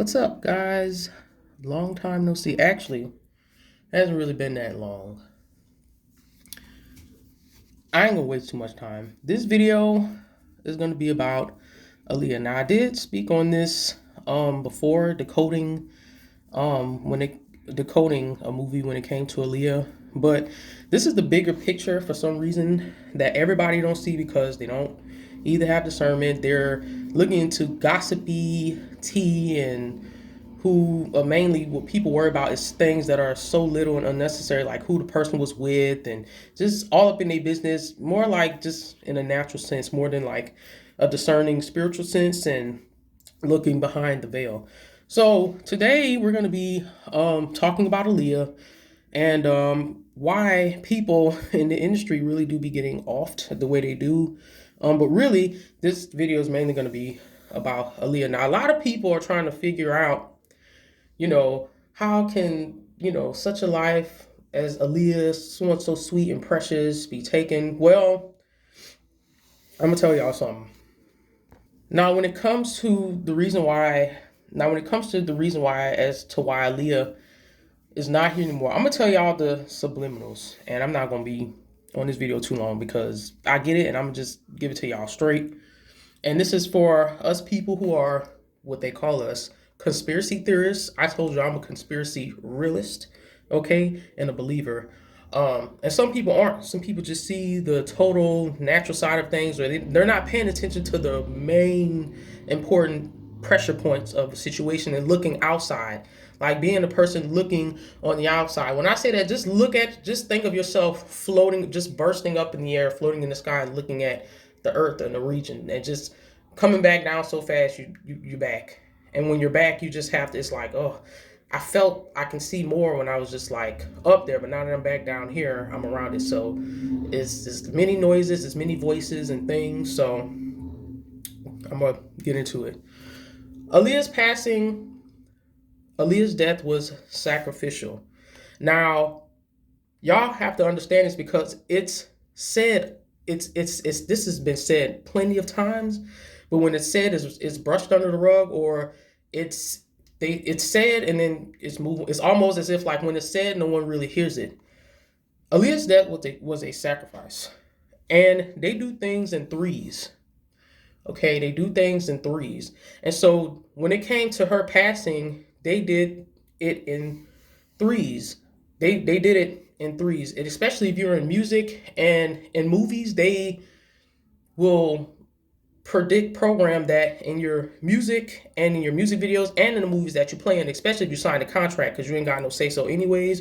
What's up, guys? Long time no see. Actually, it hasn't really been that long. I ain't gonna waste too much time. This video is gonna be about Aaliyah. Now, I did speak on this before when it decoding a movie when it came to Aaliyah, but this is the bigger picture for some reason that everybody don't see because they don't either have discernment. They're looking into gossipy tea and who mainly what people worry about is things that are so little and unnecessary, like who the person was with and just all up in their business, more like just in a natural sense, more than like a discerning spiritual sense and looking behind the veil. So today we're going to be talking about Aaliyah and why people in the industry really do be getting offed the way they do. But really, this video is mainly going to be about Aaliyah. Now, a lot of people are trying to figure out, how can, such a life as Aaliyah, someone so sweet and precious, be taken? Well, I'm going to tell y'all something. Now, when it comes to the reason why, as to why Aaliyah is not here anymore, I'm gonna tell y'all the subliminals, and I'm not gonna be on this video too long because I get it, and I'm gonna just give it to y'all straight. And this is for us people who are what they call us conspiracy theorists. I told you I'm a conspiracy realist, okay, and a believer. And some people aren't. Some people just see the total natural side of things, or they're not paying attention to the main important pressure points of the situation and looking outside, like being a person looking on the outside. When I say that, just think of yourself floating, just bursting up in the air, floating in the sky, and looking at the earth and the region, and just coming back down so fast you're back. And when you're back, you just have to. It's like, oh, I felt I can see more when I was just like up there, but now that I'm back down here, I'm around it. So it's many noises, it's many voices and things. So I'm gonna get into it. Aaliyah's passing, Aaliyah's death was sacrificial. Now, y'all have to understand this because it's said, it's this has been said plenty of times, but when it's said, it's brushed under the rug, or it's it's said and then it's moving. It's almost as if like when it's said, no one really hears it. Aaliyah's death was a sacrifice, and they do things in threes. Okay, they do things in threes, and so when it came to her passing, they did it in threes. They did it in threes, and especially if you're in music and in movies, they will program that in your music and in your music videos and in the movies that you play in, especially if you signed a contract, because you ain't got no say so anyways.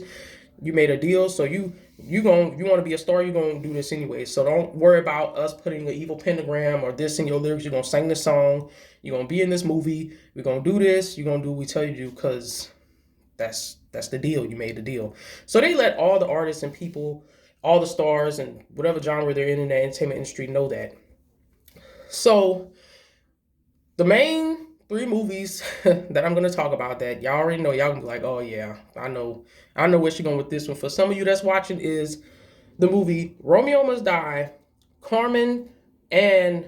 You made a deal, so you want to be a star, you're gonna do this anyways. So don't worry about us putting an evil pentagram or this in your lyrics. You're gonna sing this song, you're gonna be in this movie, we're gonna do this, you're gonna do what we tell you to do, because that's the deal. You made the deal. So they let all the artists and people, all the stars and whatever genre they're in the entertainment industry know that. So the main three movies that I'm gonna talk about that y'all already know, y'all gonna be like, oh yeah, I know where she's going with this one. For some of you that's watching, is the movie Romeo Must Die, Carmen, and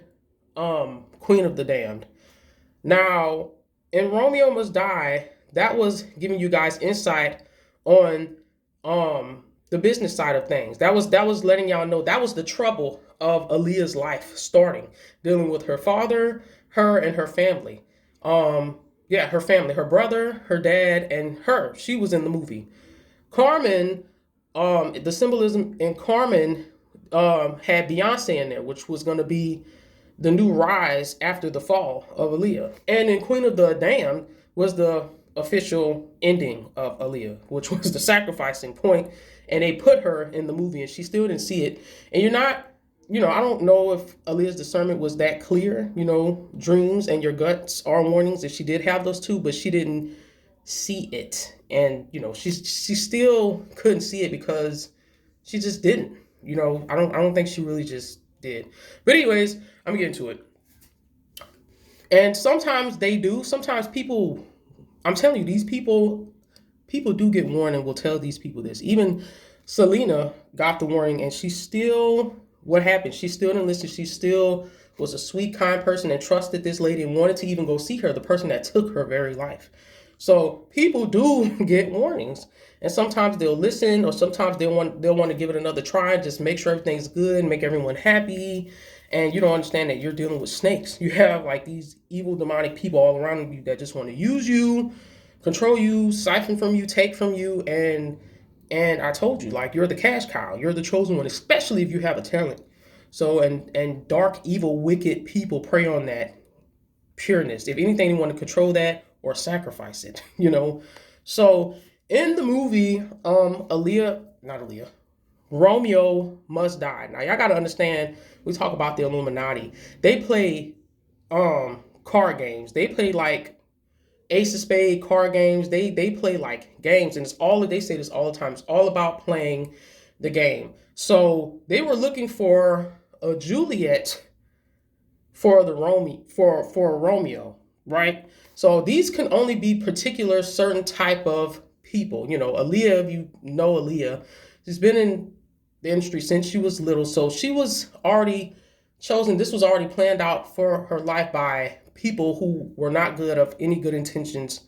Queen of the Damned. Now, in Romeo Must Die, that was giving you guys insight on the business side of things. That was letting y'all know that was the trouble of Aaliyah's life starting, dealing with her father, her and her family. Her family, her brother, her dad, and her. She was in the movie. Carmen, the symbolism in Carmen had Beyonce in there, which was going to be the new rise after the fall of Aaliyah. And in Queen of the Damned was the official ending of Aaliyah, which was the sacrificing point. And they put her in the movie and she still didn't see it. And you're not, I don't know if Aaliyah's discernment was that clear. Dreams and your guts are warnings, and she did have those too, but she didn't see it. And, she still couldn't see it because she just didn't. I don't think she really just did. But anyways, I'm gonna get into it. And sometimes they do. Sometimes people, I'm telling you, these people do get warned, and will tell these people this. Even Selena got the warning, and she still, what happened? She still didn't listen. She still was a sweet, kind person and trusted this lady and wanted to even go see her, the person that took her very life. So people do get warnings, and sometimes they'll listen, or sometimes they'll want to give it another try, just make sure everything's good, make everyone happy, and you don't understand that you're dealing with snakes. You have like these evil demonic people all around you that just want to use you, control you, siphon from you, take from you, and I told you, like, you're the cash cow, you're the chosen one, especially if you have a talent. So and dark, evil, wicked people prey on that pureness. If anything, they want to control that or sacrifice it, you know. So in the movie, not Aaliyah, Romeo must die. Now y'all gotta understand, we talk about the Illuminati. They play card games. They play like Ace of Spade card games. They play like games, and it's all they say this all the time. It's all about playing the game. So they were looking for a Juliet for the Romeo, right? So these can only be particular certain type of people. You know, Aaliyah, if you know Aaliyah, she's been in the industry since she was little, so she was already chosen. This was already planned out for her life by people who were not good, of any good intentions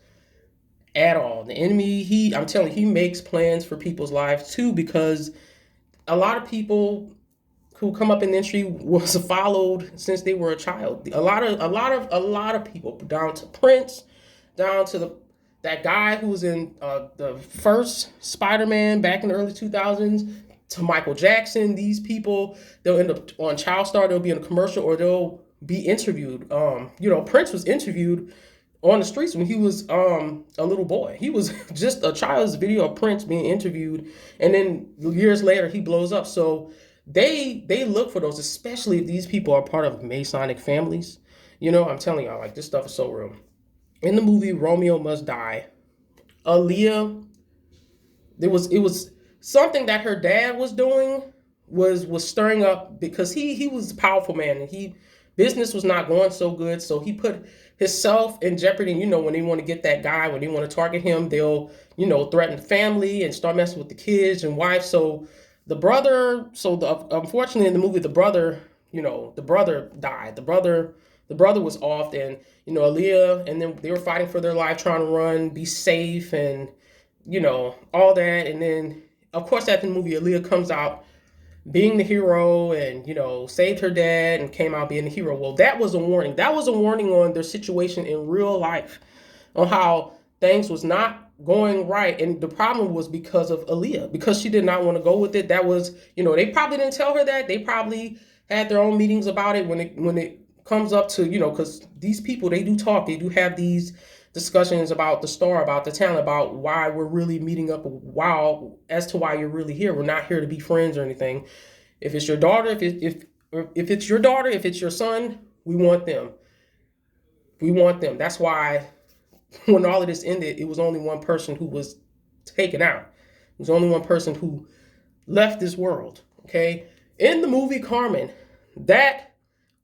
at all. The enemy, I'm telling you, he makes plans for people's lives too, because a lot of people who come up in the industry was followed since they were a child. A lot of people, down to Prince, down to that guy who was in the first Spider-Man back in the early 2000s, to Michael Jackson. These people, they'll end up on Child Star, they'll be in a commercial, or they'll be interviewed. Prince was interviewed on the streets when he was a little boy. He was just a child's video of Prince being interviewed, and then years later he blows up. So they look for those, especially if these people are part of Masonic families. You know, I'm telling y'all, like, this stuff is so real. In the movie Romeo Must Die, Aaliyah, it was something that her dad was doing, was stirring up, because he was a powerful man, and business was not going so good, so he put himself in jeopardy. And when they want to get that guy, when they want to target him, they'll threaten the family and start messing with the kids and wife. So unfortunately in the movie, the brother died. The brother was off, and Aaliyah, and then they were fighting for their life, trying to run, be safe, and all that. And then, of course, after the movie, Aaliyah comes out being the hero, and saved her dad and came out being the hero. Well, that was a warning. That was a warning on their situation in real life, on how things was not going right. And the problem was because of Aaliyah, because she did not want to go with it. That was, they probably didn't tell her that. They probably had their own meetings about it when it comes up to, because these people, they do talk, they do have these discussions about the star, about the talent, about why we're really meeting up, as to why you're really here. We're not here to be friends or anything. If it's your daughter, if it's your daughter, if it's your son, we want them. We want them. That's why when all of this ended, it was only one person who was taken out. It was only one person who left this world. Okay. In the movie Carmen, that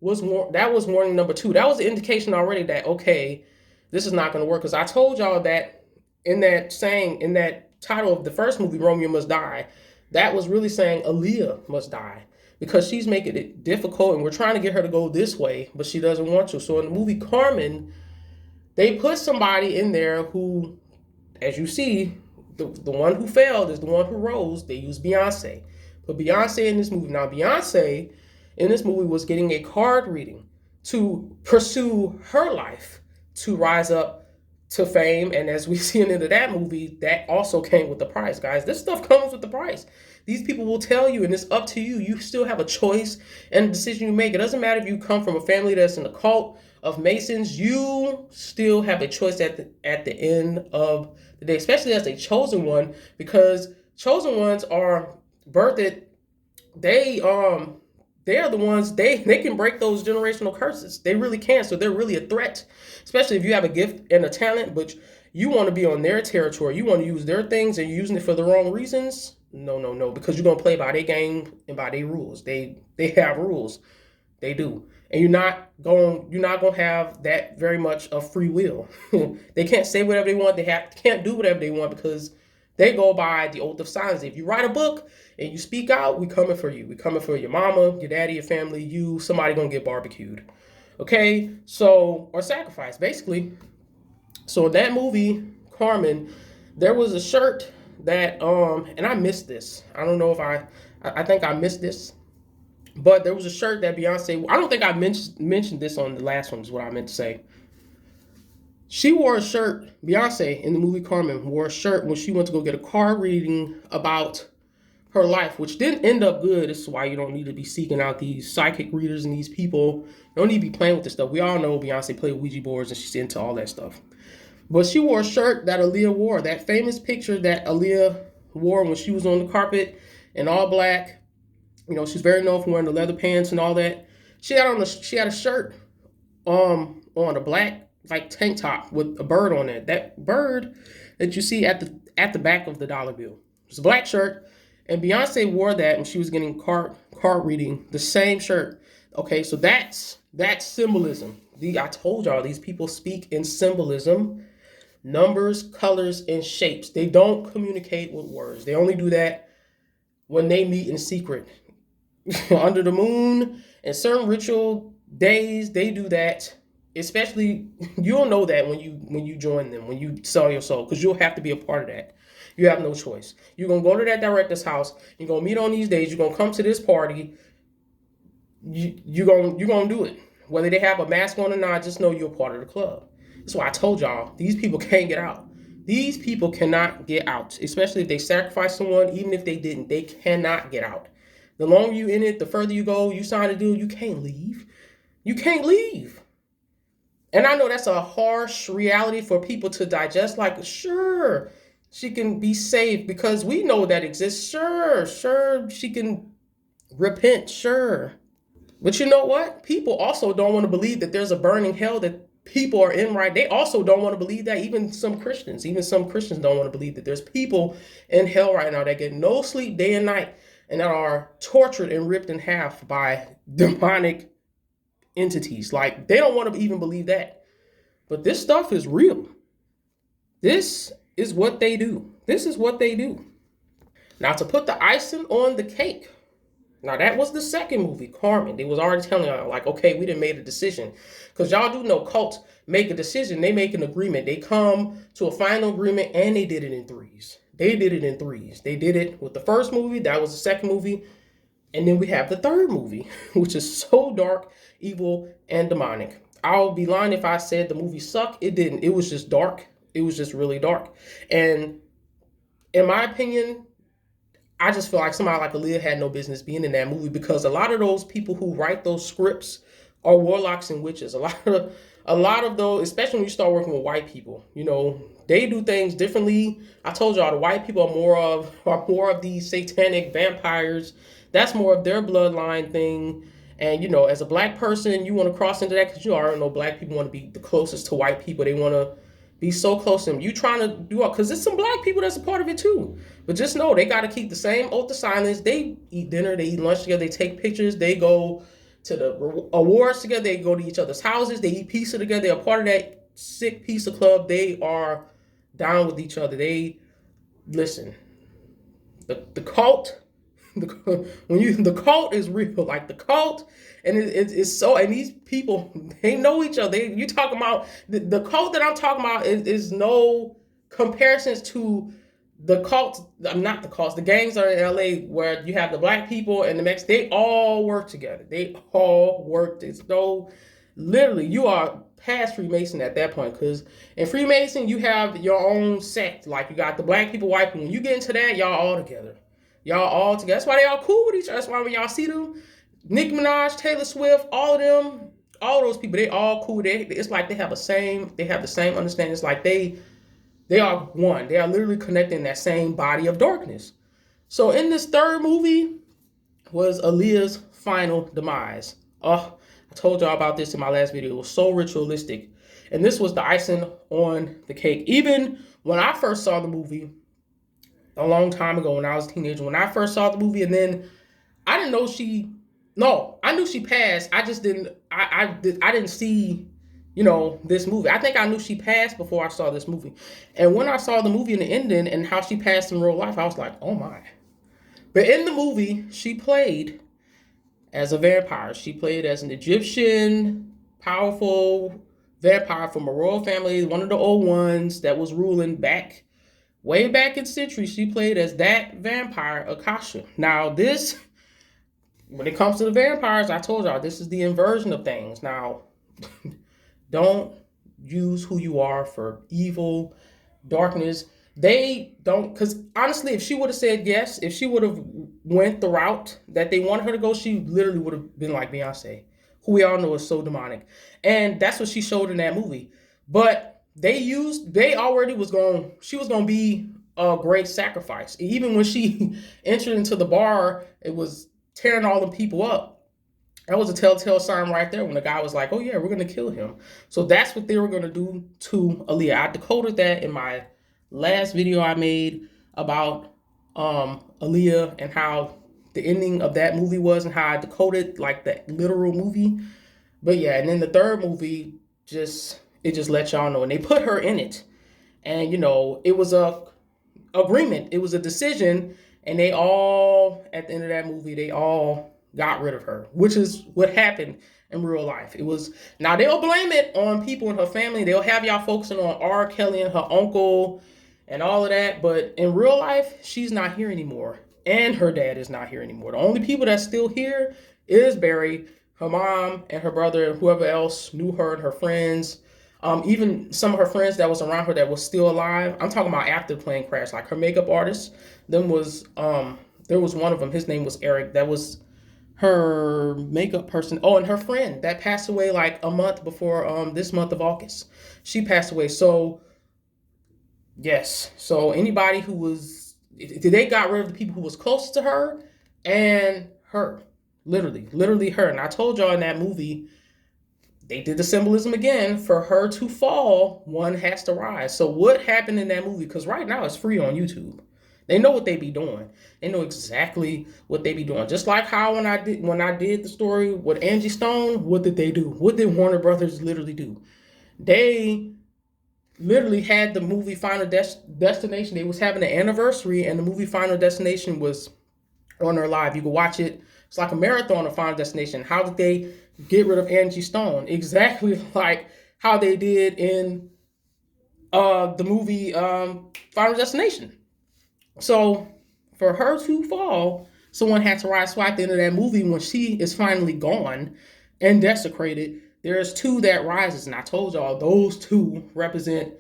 was warning number 2. That was the indication already that, okay, this is not going to work. Because I told y'all that in that title of the first movie, Romeo Must Die, that was really saying Aaliyah must die, because she's making it difficult, and we're trying to get her to go this way, but she doesn't want to. So in the movie Carmen, they put somebody in there who, as you see, the one who failed is the one who rose. They used Beyonce. But Beyonce in this movie, now Beyonce in this movie was getting a card reading to pursue her life, to rise up to fame. And as we see into that movie, that also came with the price, guys. This stuff comes with the price. These people will tell you, and it's up to you. You still have a choice and a decision you make. It doesn't matter if you come from a family that's in a cult of Masons. You still have a choice at the end of the day, especially as a chosen one, because chosen ones are birthed. They are the ones, they can break those generational curses. They really can. So they're really a threat, especially if you have a gift and a talent, but you want to be on their territory. You want to use their things, and you're using it for the wrong reasons. No, because you're going to play by their game and by their rules. They have rules. They do. And you're not going to have that very much of free will. They can't say whatever they want. They can't do whatever they want, because They go by the oath of silence. If you write a book and you speak out, we coming for you. We coming for your mama, your daddy, your family, you, somebody gonna get barbecued. Okay? So, or sacrificed, basically. So in that movie, Carmen, there was a shirt that and I missed this. I don't know if I think I missed this. But there was a shirt that Beyonce, I don't think I mentioned this on the last one, is what I meant to say. She wore a shirt, Beyonce in the movie Carmen wore a shirt when she went to go get a card reading about her life, which didn't end up good. This is why you don't need to be seeking out these psychic readers and these people. You don't need to be playing with this stuff. We all know Beyonce played Ouija boards and she's into all that stuff. But she wore a shirt that Aaliyah wore, that famous picture that Aaliyah wore when she was on the carpet in all black. You know, she's very known for wearing the leather pants and all that. She had a shirt on a black like tank top with a bird on it. That bird that you see at the back of the dollar bill. It's a black shirt, and Beyonce wore that when she was getting card reading. The same shirt. Okay, so that's symbolism. I told y'all these people speak in symbolism, numbers, colors, and shapes. They don't communicate with words. They only do that when they meet in secret. Under the moon and certain ritual days, they do that. Especially, you'll know that when you join them, when you sell your soul, because you'll have to be a part of that. You have no choice. You're gonna go to that director's house. You're gonna meet on these days. You're gonna come to this party. You're gonna do it. Whether they have a mask on or not, just know you're a part of the club. That's why I told y'all these people can't get out. These people cannot get out, especially if they sacrifice someone. Even if they didn't, they cannot get out. The longer you in it, the further you go. You sign a deal, you can't leave. You can't leave. And I know that's a harsh reality for people to digest. Like, sure, she can be saved because we know that exists. Sure, she can repent. Sure. But you know what? People also don't want to believe that there's a burning hell that people are in, right? They also don't want to believe that. Even some Christians don't want to believe that there's people in hell right now that get no sleep day and night and that are tortured and ripped in half by demonic entities. Like, they don't want to even believe that. But this stuff is real. This is what they do. This is what they do. Now, to put the icing on the cake. Now, that was the second movie, Carmen. They was already telling y'all, like, okay, we done made a decision. Because y'all do know cults make a decision. They make an agreement. They come to a final agreement, and they did it in threes. They did it with the first movie. That was the second movie. And then we have the third movie, which is so dark, evil, and demonic. I'll be lying if I said the movie sucked. It didn't. It was just dark. It was just really dark. And in my opinion, I just feel like somebody like Aaliyah had no business being in that movie because a lot of those people who write those scripts are warlocks and witches. A lot of those, especially when you start working with white people, you know, they do things differently. I told y'all the white people are more of these satanic vampires. That's more of their bloodline thing. And, you know, as a black person, you want to cross into that because you already know black people want to be the closest to white people. They want to be so close to them. You trying to do it because there's some black people that's a part of it too. But just know they got to keep the same oath of silence. They eat dinner, they eat lunch together, they take pictures, they go to the awards together, they go to each other's houses, they eat pizza together. They're a part of that sick pizza club. They are down with each other. They listen. The cult. The cult is real, like the cult, and it's so. And these people, they know each other. You talking about the cult that I'm talking about is no comparisons to the cults. Not the cults. The gangs are in LA where you have the black people and the Mex. They all work together. They all work. It's no, literally, you are past Freemason at that point because in Freemason you have your own sect. Like you got the black people, white people. When you get into that, y'all all together. Y'all all together. That's why they all cool with each other. That's why when y'all see them, Nicki Minaj, Taylor Swift, all of them, all those people, they all cool. It's like they have the same understanding. It's like they are one. They are literally connected in that same body of darkness. So in this third movie was Aaliyah's final demise. Oh, I told y'all about this in my last video. It was so ritualistic. And this was the icing on the cake. Even when I first saw the movie, a long time ago when I was a teenager, when I first saw the movie, and then I didn't know I knew she passed. I just didn't, I didn't see this movie. I think I knew she passed before I saw this movie. And when I saw the movie and the ending and how she passed in real life, I was like, oh my. But in the movie, she played as a vampire. She played as an Egyptian, powerful vampire from a royal family, one of the old ones that was ruling way back in centuries. She played as that vampire, Akasha. Now, when it comes to the vampires, I told y'all, this is the inversion of things. Now, don't use who you are for evil, darkness. They don't, because honestly, if she would have said yes, if she would have went the route that they wanted her to go, she literally would have been like Beyonce, who we all know is so demonic. And that's what she showed in that movie. But she was going to be a great sacrifice. Even when she entered into the bar, it was tearing all the people up. That was a telltale sign right there when the guy was like, oh yeah, we're going to kill him. So that's what they were going to do to Aaliyah. I decoded that in my last video I made about Aaliyah and how the ending of that movie was and how I decoded like the literal movie. But yeah, and then the third movie it just let y'all know. And they put her in it. And it was a agreement. It was a decision. And they all, at the end of that movie, they all got rid of her, which is what happened in real life. Now they'll blame it on people in her family. They'll have y'all focusing on R. Kelly and her uncle and all of that. But in real life, she's not here anymore. And her dad is not here anymore. The only people that's still here is Barry, her mom, and her brother, and whoever else knew her and her friends. Even some of her friends that was around her that was still alive. I'm talking about after the plane crash, like her makeup artist. There was one of them. His name was Eric. That was her makeup person. Oh, and her friend that passed away like a month before this month of August. She passed away. So yes. So anybody they got rid of the people who was close to her and her. Literally her. And I told y'all in that movie, they did the symbolism again. For her to fall, one has to rise. So what happened in that movie? Because right now it's free on YouTube. They know what they be doing. They know exactly what they be doing. Just like how when I did the story with Angie Stone, what did they do? What did Warner Brothers literally do? They literally had the movie Final Destination. They was having an anniversary, and the movie Final Destination was on their live. You can watch it. It's like a marathon of Final Destination. How did they get rid of Angie Stone? Exactly like how they did in the movie Final Destination. So for her to fall, someone had to rise. So at the end of that movie, when she is finally gone and desecrated, there's two that rises. And I told y'all those two represent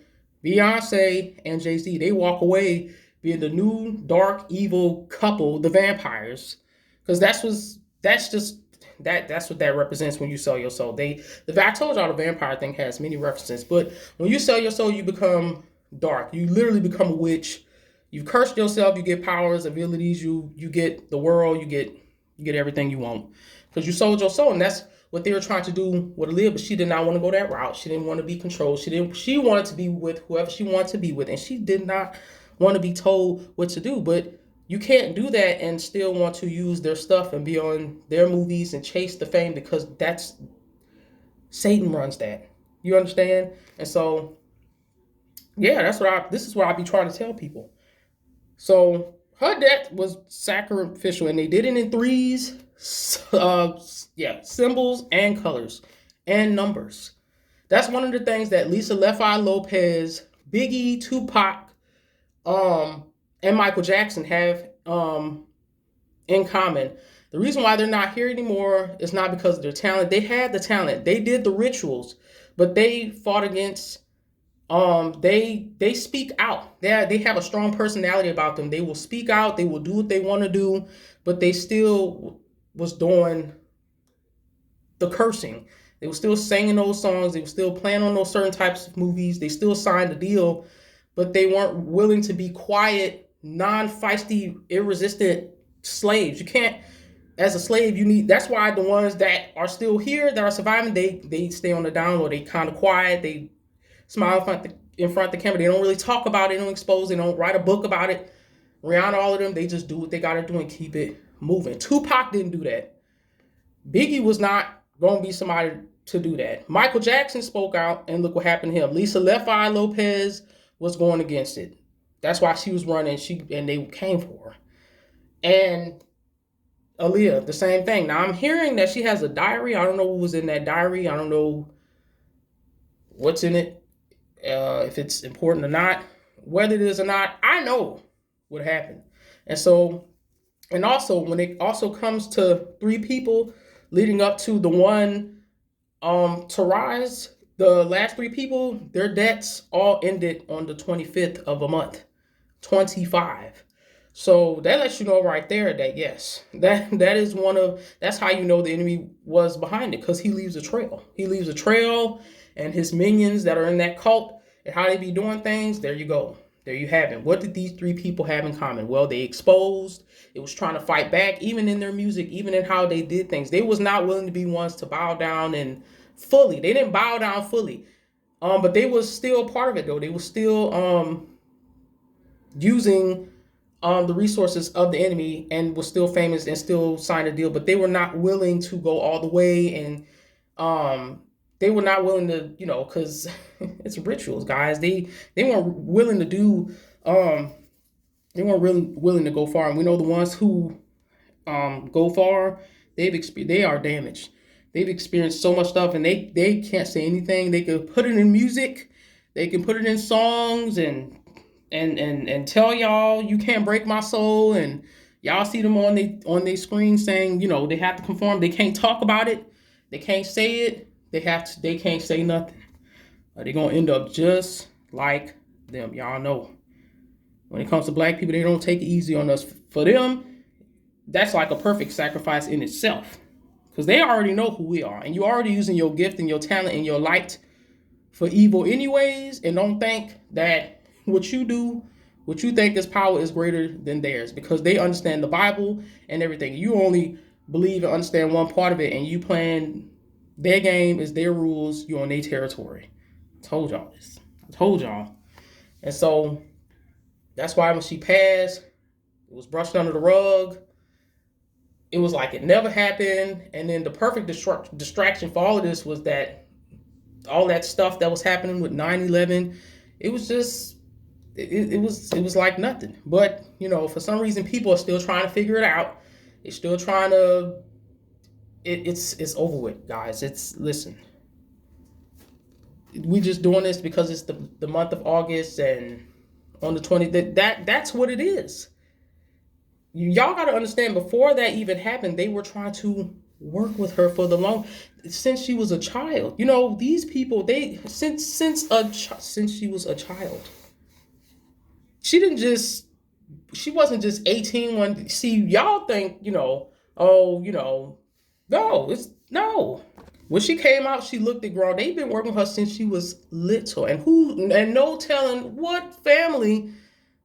Beyonce and Jay-Z. They walk away being the new dark evil couple, the vampires. Because that's what that represents when you sell your soul. I told y'all the vampire thing has many references, but when you sell your soul, you become dark. You literally become a witch. You cursed yourself. You get powers, abilities. You get the world. You get everything you want because you sold your soul, and that's what they were trying to do with Aaliyah. But she did not want to go that route. She didn't want to be controlled. She wanted to be with whoever she wanted to be with, and she did not want to be told what to do. But you can't do that and still want to use their stuff and be on their movies and chase the fame because that's Satan runs that. You understand? And so, yeah, this is what I be trying to tell people. So her death was sacrificial, and they did it in threes, symbols and colors and numbers. That's one of the things that Lisa Left Eye Lopez, Biggie, Tupac, and Michael Jackson have in common. The reason why they're not here anymore is not because of their talent. They had the talent. They did the rituals, but they fought against they speak out. They have a strong personality about them. They will speak out, they will do what they want to do, but they still was doing the cursing. They were still singing those songs, they were still playing on those certain types of movies, they still signed the deal, but they weren't willing to be quiet, non-feisty, irresistant slaves. You can't, as a slave, that's why the ones that are still here, that are surviving, they stay on the down low. They kind of quiet, they smile in front of the camera. They don't really talk about it, they don't expose, they don't write a book about it. Rihanna, all of them, they just do what they gotta do and keep it moving. Tupac didn't do that. Biggie was not gonna be somebody to do that. Michael Jackson spoke out, and look what happened to him. Lisa Left Eye Lopez was going against it. That's why she was running. And they came for her. And Aaliyah, the same thing. Now I'm hearing that she has a diary. I don't know what was in that diary. I don't know what's in it, if it's important or not, whether it is or not. I know what happened. And also when it also comes to 3 people leading up to the one to rise, the last 3 people, their debts all ended on the 25th of a month, 25. So that lets you know right there that yes, that's how you know the enemy was behind it, because he leaves a trail. He leaves a trail, and his minions that are in that cult and how they be doing things. There you go. There you have it. What did these 3 people have in common? Well, they exposed. It was trying to fight back, even in their music, even in how they did things. They was not willing to be ones to bow down and fully. They didn't bow down fully, but they was still part of it though. They was still using the resources of the enemy, and was still famous and still signed a deal, but they were not willing to go all the way, and they were not willing to, because it's rituals, guys. They weren't willing to do, they weren't really willing to go far, and we know the ones who go far, they are damaged. They've experienced so much stuff, and they can't say anything. They can put it in music, they can put it in songs, and tell y'all you can't break my soul, and y'all see them on their screen saying, they have to conform. They can't talk about it. They can't say it. They can't say nothing. They're gonna end up just like them. Y'all know. When it comes to black people, they don't take it easy on us. For them, that's like a perfect sacrifice in itself, because they already know who we are, and you're already using your gift and your talent and your light for evil anyways, and don't think that what you do, what you think is power, is greater than theirs, because they understand the Bible and everything. You only believe and understand one part of it, and you playing their game is their rules. You're on their territory. I told y'all this. I told y'all. And so that's why when she passed, it was brushed under the rug. It was like it never happened. And then the perfect distraction for all of this was that all that stuff that was happening with 9/11, it was just, it was like nothing. But, for some reason, people are still trying to figure it out. They're still trying to, it's over with, guys. Listen, we just doing this because it's the month of August, and on the 20th, that's what it is. Y'all got to understand, before that even happened, they were trying to work with her for since she was a child. These people, since she was a child, she wasn't just 18 when, see, y'all think, no. When she came out, she looked at grown. They've been working with her since she was little, and no telling what family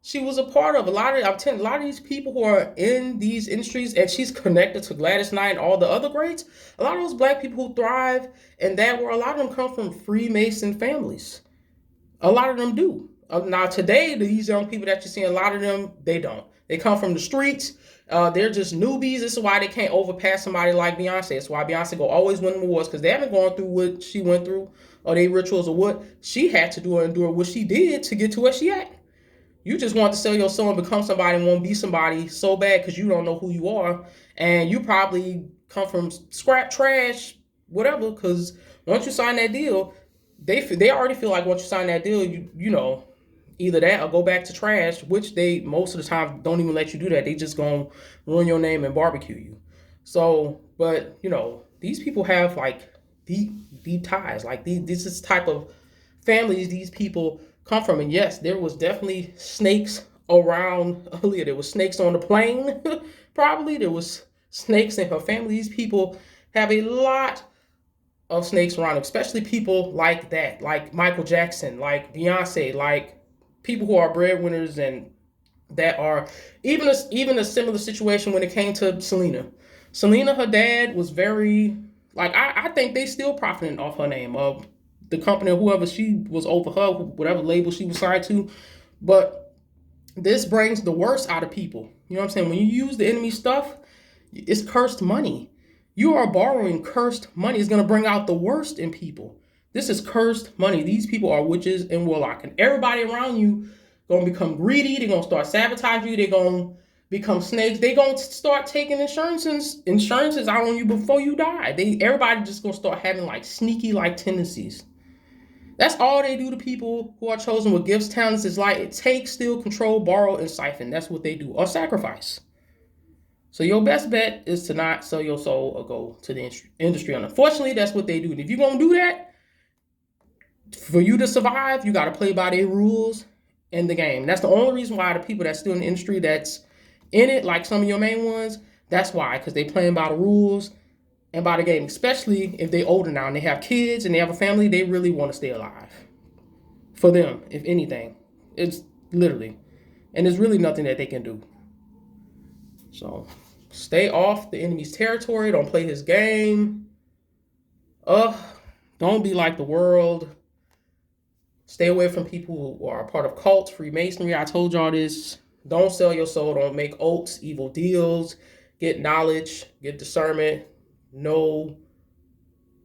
she was a part of. A lot of these people who are in these industries, and she's connected to Gladys Knight and all the other greats. A lot of those black people who thrive in that world, a lot of them come from Freemason families. A lot of them do. Now today, these young people that you're seeing, a lot of them, they don't. They come from the streets. They're just newbies. This is why they can't overpass somebody like Beyonce. It's why Beyonce will always win awards, because they haven't gone through what she went through, or they rituals, or what she had to do, or endure what she did to get to where she at. You just want to sell your soul and become somebody and won't be somebody so bad because you don't know who you are. And you probably come from scrap, trash, whatever, because once you sign that deal, they already feel like once you sign that deal, you either that or go back to trash, which they most of the time don't even let you do that. They just gonna ruin your name and barbecue you. So, but these people have like deep ties. Like this is type of families these people come from. And yes, there was definitely snakes around Aaliyah. There was snakes on the plane. Probably there was snakes in her family. These people have a lot of snakes around, especially people like that, like Michael Jackson, like Beyonce, like people who are breadwinners, and that are even a similar situation when it came to Selena. Selena, her dad was very, like, I think they still profiting off her name, of the company or whoever she was over her, whatever label she was signed to. But this brings the worst out of people. You know what I'm saying? When you use the enemy stuff, it's cursed money. You are borrowing cursed money. It's going to bring out the worst in people. This is cursed money. These people are witches and warlock. And everybody around you going to become greedy. They're going to start sabotaging you. They're going to become snakes. They're going to start taking insurances out on you before you die. Everybody just going to start having like sneaky like tendencies. That's all they do to people who are chosen with gifts, talents, is like take, steal, control, borrow, and siphon. That's what they do. Or sacrifice. So your best bet is to not sell your soul or go to the industry. And unfortunately, that's what they do. And if you're going to do that, for you to survive, you got to play by their rules in the game. And that's the only reason why the people that's still in the industry that's in it, like some of your main ones, that's why. Because they playing by the rules and by the game. Especially if they older now and they have kids and they have a family, they really want to stay alive. For them, if anything. It's literally. And there's really nothing that they can do. So stay off the enemy's territory. Don't play his game. Don't be like the world. Stay away from people who are a part of cults, Freemasonry. I told y'all this. Don't sell your soul. Don't make oaths, evil deals. Get knowledge. Get discernment. Know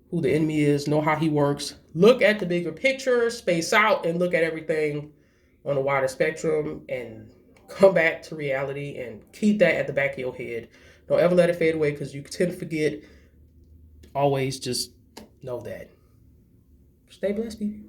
who the enemy is. Know how he works. Look at the bigger picture. Space out and look at everything on a wider spectrum and come back to reality and keep that at the back of your head. Don't ever let it fade away because you tend to forget. Always just know that. Stay blessed, people.